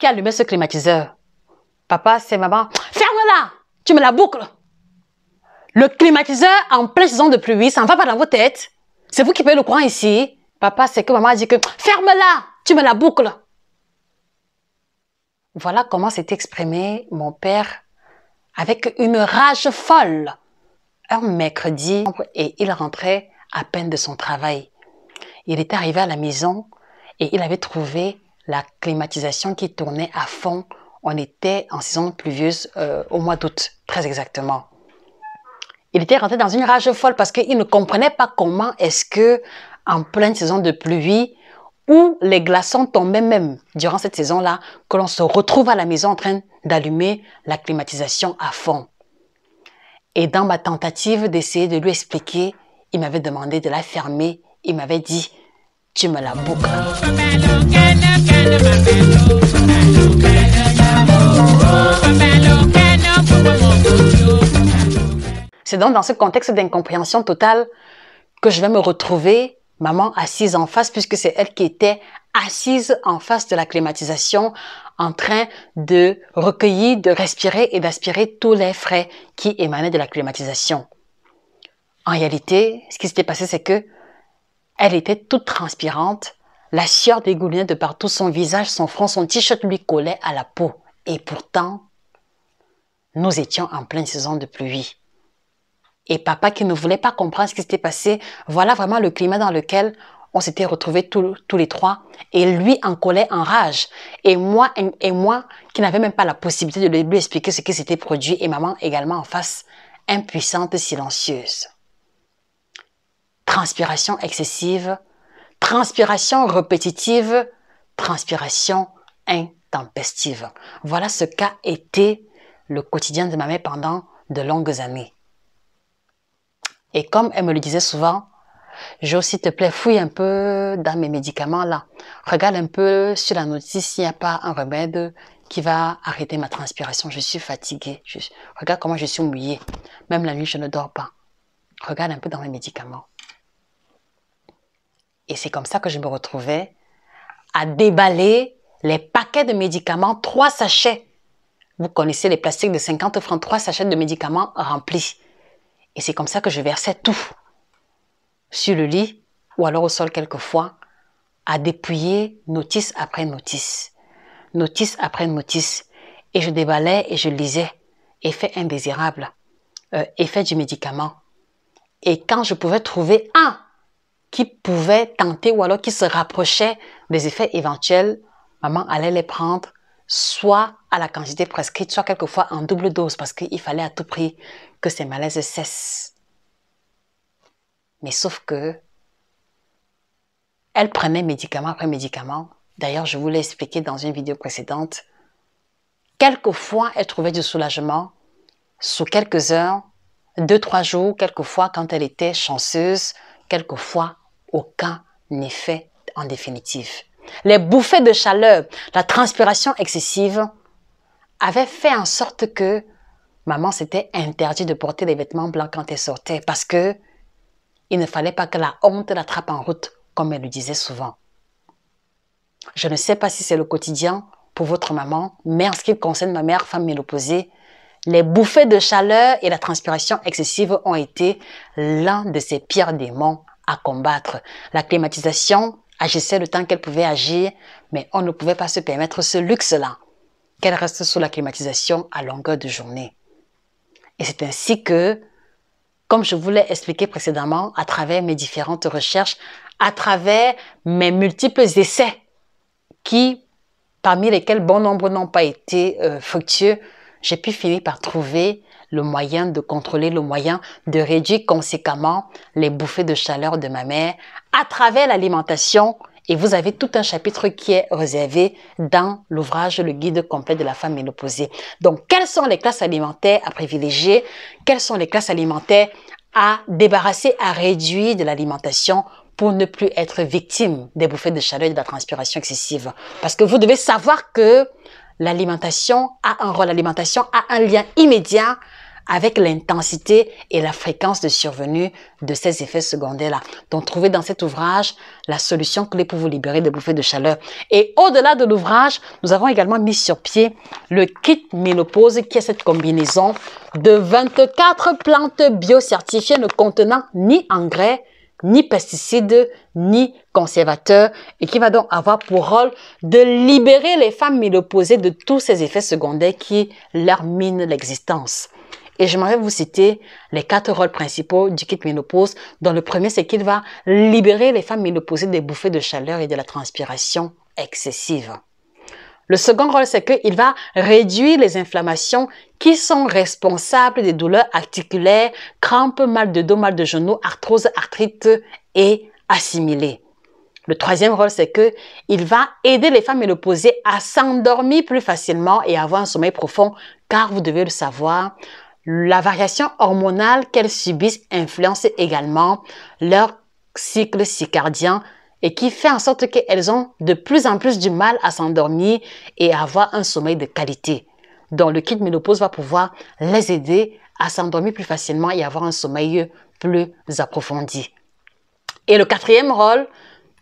qui a allumé ce climatiseur? Papa, c'est maman. Ferme-la! Tu me la boucles! Le climatiseur en pleine saison de pluie, ça ne va pas dans vos têtes. C'est vous qui payez le courant ici. Papa, c'est que maman a dit que ferme-la! Tu me la boucles! Voilà comment s'est exprimé mon père avec une rage folle. Un mercredi, et il rentrait à peine de son travail. Il était arrivé à la maison et il avait trouvé la climatisation qui tournait à fond. On était en saison pluvieuse au mois d'août, très exactement. Il était rentré dans une rage folle parce qu'il ne comprenait pas comment est-ce que, en pleine saison de pluie, où les glaçons tombaient même durant cette saison-là, que l'on se retrouve à la maison en train d'allumer la climatisation à fond. Et dans ma tentative d'essayer de lui expliquer, il m'avait demandé de la fermer. Il m'avait dit, tu me la boucles. C'est donc dans ce contexte d'incompréhension totale que je vais me retrouver, maman assise en face, puisque c'est elle qui était assise en face de la climatisation, en train de recueillir, de respirer et d'aspirer tous les frais qui émanaient de la climatisation. En réalité, ce qui s'était passé, c'est que elle était toute transpirante, la sueur dégoulinait de partout, son visage, son front, son t-shirt lui collait à la peau. Et pourtant, nous étions en pleine saison de pluie. Et papa qui ne voulait pas comprendre ce qui s'était passé, voilà vraiment le climat dans lequel on s'était retrouvés tous les trois. Et lui en colère, en rage. Et moi qui n'avais même pas la possibilité de lui expliquer ce qui s'était produit. Et maman également en face, impuissante, silencieuse. Transpiration excessive, transpiration répétitive, transpiration intempestive. Voilà ce qu'a été le quotidien de ma mère pendant de longues années. Et comme elle me le disait souvent, Jo, s'il te plaît, fouille un peu dans mes médicaments là. Regarde un peu sur la notice s'il n'y a pas un remède qui va arrêter ma transpiration. Je suis fatiguée. Regarde comment je suis mouillée. Même la nuit, je ne dors pas. Regarde un peu dans mes médicaments. Et c'est comme ça que je me retrouvais à déballer les paquets de médicaments, 3 sachets. Vous connaissez les plastiques de 50 francs, 3 sachets de médicaments remplis. Et c'est comme ça que je versais tout sur le lit ou alors au sol quelquefois, à dépouiller notice après notice et je déballais et je lisais effet indésirable, effet du médicament. Et quand je pouvais trouver un qui pouvait tenter ou alors qui se rapprochait des effets éventuels, maman allait les prendre soit à la quantité prescrite, soit quelquefois en double dose parce qu'il fallait à tout prix que ces malaises cessent. Mais sauf que elle prenait médicament après médicament. D'ailleurs, je vous l'ai expliqué dans une vidéo précédente. Quelquefois, elle trouvait du soulagement sous quelques heures, 2-3 jours, quelquefois quand elle était chanceuse, quelquefois aucun effet en définitive. Les bouffées de chaleur, la transpiration excessive avaient fait en sorte que maman s'était interdit de porter des vêtements blancs quand elle sortait parce que il ne fallait pas que la honte l'attrape en route, comme elle le disait souvent. Je ne sais pas si c'est le quotidien pour votre maman, mais en ce qui concerne ma mère, femme ménopausée, les bouffées de chaleur et la transpiration excessive ont été l'un de ses pires démons à combattre. La climatisation agissait le temps qu'elle pouvait agir, mais on ne pouvait pas se permettre ce luxe-là, qu'elle reste sous la climatisation à longueur de journée. Et c'est ainsi que, comme je vous l'ai expliqué précédemment, à travers mes différentes recherches, à travers mes multiples essais, qui, parmi lesquels bon nombre n'ont pas été fructueux, j'ai pu finir par trouver le moyen de contrôler, le moyen de réduire conséquemment les bouffées de chaleur de ma mère à travers l'alimentation. Et vous avez tout un chapitre qui est réservé dans l'ouvrage Le guide complet de la femme ménopausée. Donc, quelles sont les classes alimentaires à privilégier? Quelles sont les classes alimentaires à débarrasser, à réduire de l'alimentation pour ne plus être victime des bouffées de chaleur et de la transpiration excessive? Parce que vous devez savoir que l'alimentation a un rôle, l'alimentation a un lien immédiat avec l'intensité et la fréquence de survenue de ces effets secondaires-là. Donc, trouvez dans cet ouvrage la solution clé pour vous libérer des bouffées de chaleur. Et au-delà de l'ouvrage, nous avons également mis sur pied le kit ménopause qui est cette combinaison de 24 plantes biocertifiées ne contenant ni engrais, ni pesticides, ni conservateurs, et qui va donc avoir pour rôle de libérer les femmes ménopausées de tous ces effets secondaires qui leur minent l'existence. Et j'aimerais vous citer les 4 rôles principaux du kit ménopause, dont le premier, c'est qu'il va libérer les femmes ménopausées des bouffées de chaleur et de la transpiration excessive. Le second rôle, c'est qu'il va réduire les inflammations qui sont responsables des douleurs articulaires, crampes, mal de dos, mal de genoux, arthrose, arthrite et assimilés. Le troisième rôle, c'est qu'il va aider les femmes ménopausées à s'endormir plus facilement et à avoir un sommeil profond, car vous devez le savoir, la variation hormonale qu'elles subissent influence également leur cycle circadien, et qui fait en sorte qu'elles ont de plus en plus du mal à s'endormir et à avoir un sommeil de qualité. Donc, le kit ménopause va pouvoir les aider à s'endormir plus facilement et avoir un sommeil plus approfondi. Et le quatrième rôle,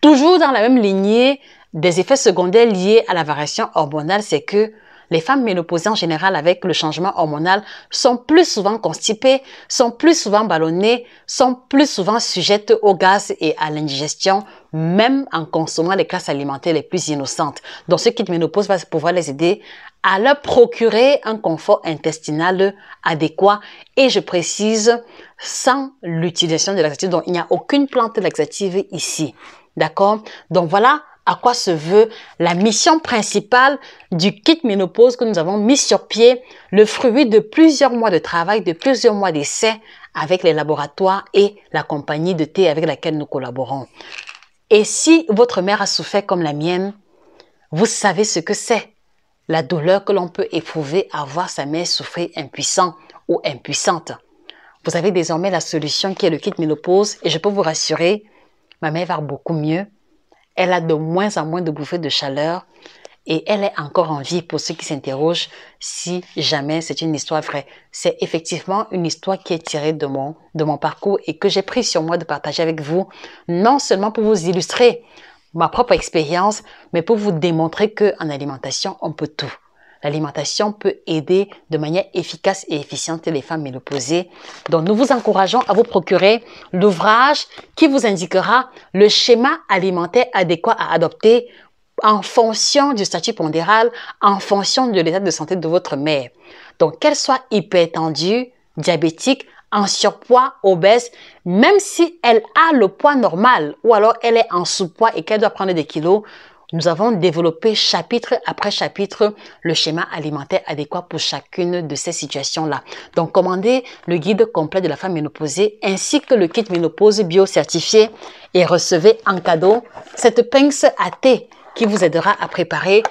toujours dans la même lignée des effets secondaires liés à la variation hormonale, c'est que les femmes ménopausées en général avec le changement hormonal sont plus souvent constipées, sont plus souvent ballonnées, sont plus souvent sujettes au gaz et à l'indigestion, même en consommant les classes alimentaires les plus innocentes. Donc ce kit ménopause va pouvoir les aider à leur procurer un confort intestinal adéquat et je précise, sans l'utilisation de laxatifs. Donc il n'y a aucune plante laxative ici. D'accord? Donc voilà à quoi se veut la mission principale du kit ménopause que nous avons mis sur pied, le fruit de plusieurs mois de travail, de plusieurs mois d'essais avec les laboratoires et la compagnie de thé avec laquelle nous collaborons. Et si votre mère a souffert comme la mienne, vous savez ce que c'est, la douleur que l'on peut éprouver à voir sa mère souffrir impuissant ou impuissante. Vous avez désormais la solution qui est le kit ménopause et je peux vous rassurer, ma mère va beaucoup mieux. Elle a de moins en moins de bouffées de chaleur et elle est encore en vie pour ceux qui s'interrogent si jamais c'est une histoire vraie. C'est effectivement une histoire qui est tirée de mon parcours et que j'ai pris sur moi de partager avec vous, non seulement pour vous illustrer ma propre expérience, mais pour vous démontrer qu'en alimentation, on peut tout. L'alimentation peut aider de manière efficace et efficiente les femmes ménopausées. Donc, nous vous encourageons à vous procurer l'ouvrage qui vous indiquera le schéma alimentaire adéquat à adopter en fonction du statut pondéral, en fonction de l'état de santé de votre mère. Donc, qu'elle soit hypertendue, diabétique, en surpoids, obèse, même si elle a le poids normal ou alors elle est en sous-poids et qu'elle doit prendre des kilos, nous avons développé chapitre après chapitre le schéma alimentaire adéquat pour chacune de ces situations-là. Donc, commandez le guide complet de la femme ménopausée ainsi que le kit ménopause bio-certifié et recevez en cadeau cette pince à thé qui vous aidera à préparer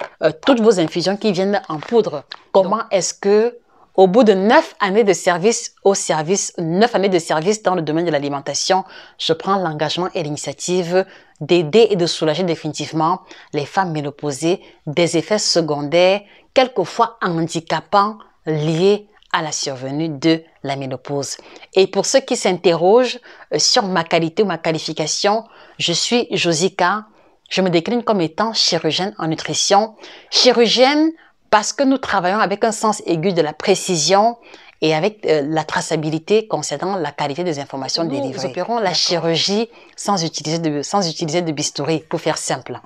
toutes vos infusions qui viennent en poudre. Comment est-ce que, au bout de 9 années de service 9 années de service dans le domaine de l'alimentation, je prends l'engagement et l'initiative d'aider et de soulager définitivement les femmes ménopausées des effets secondaires, quelquefois handicapants, liés à la survenue de la ménopause. Et pour ceux qui s'interrogent sur ma qualité ou ma qualification, je suis Josica. Je me décline comme étant chirurgienne en nutrition. Chirurgienne parce que nous travaillons avec un sens aigu de la précision et avec la traçabilité concernant la qualité des informations délivrées. Nous opérons la chirurgie sans utiliser de bistouri, pour faire simple.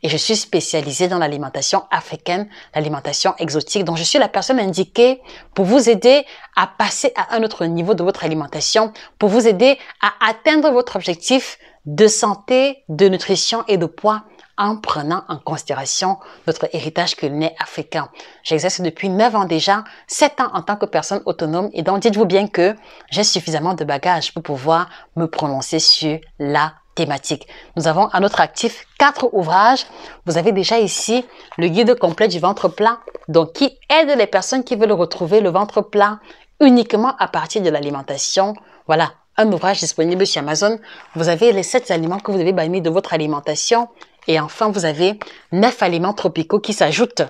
Et je suis spécialisée dans l'alimentation africaine, l'alimentation exotique. Donc, je suis la personne indiquée pour vous aider à passer à un autre niveau de votre alimentation, pour vous aider à atteindre votre objectif de santé, de nutrition et de poids en prenant en considération notre héritage culinaire africain. J'exerce depuis 9 ans déjà, 7 ans en tant que personne autonome et donc dites-vous bien que j'ai suffisamment de bagages pour pouvoir me prononcer sur la thématique. Nous avons à notre actif 4 ouvrages. Vous avez déjà ici le guide complet du ventre plat, donc qui aide les personnes qui veulent retrouver le ventre plat uniquement à partir de l'alimentation. Voilà, un ouvrage disponible sur Amazon. Vous avez les 7 aliments que vous devez bannir de votre alimentation. Et enfin, vous avez 9 aliments tropicaux qui s'ajoutent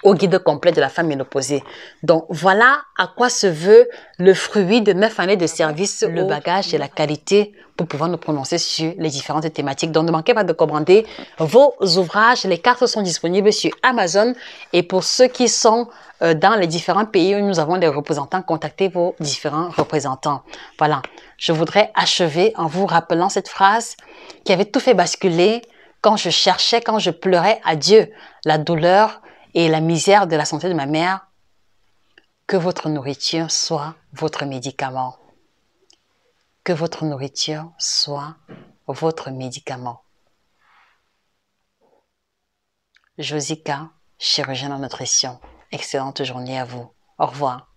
au guide complet de la femme ménopausée. Donc, voilà à quoi se veut le fruit de 9 années de service, le bagage et la qualité pour pouvoir nous prononcer sur les différentes thématiques. Donc, ne manquez pas de commander vos ouvrages. Les cartes sont disponibles sur Amazon. Et pour ceux qui sont dans les différents pays où nous avons des représentants, contactez vos différents représentants. Voilà. Je voudrais achever en vous rappelant cette phrase qui avait tout fait basculer quand je cherchais, quand je pleurais à Dieu, la douleur et la misère de la santé de ma mère. Que votre nourriture soit votre médicament. Que votre nourriture soit votre médicament. Josica, chirurgienne en nutrition. Excellente journée à vous. Au revoir.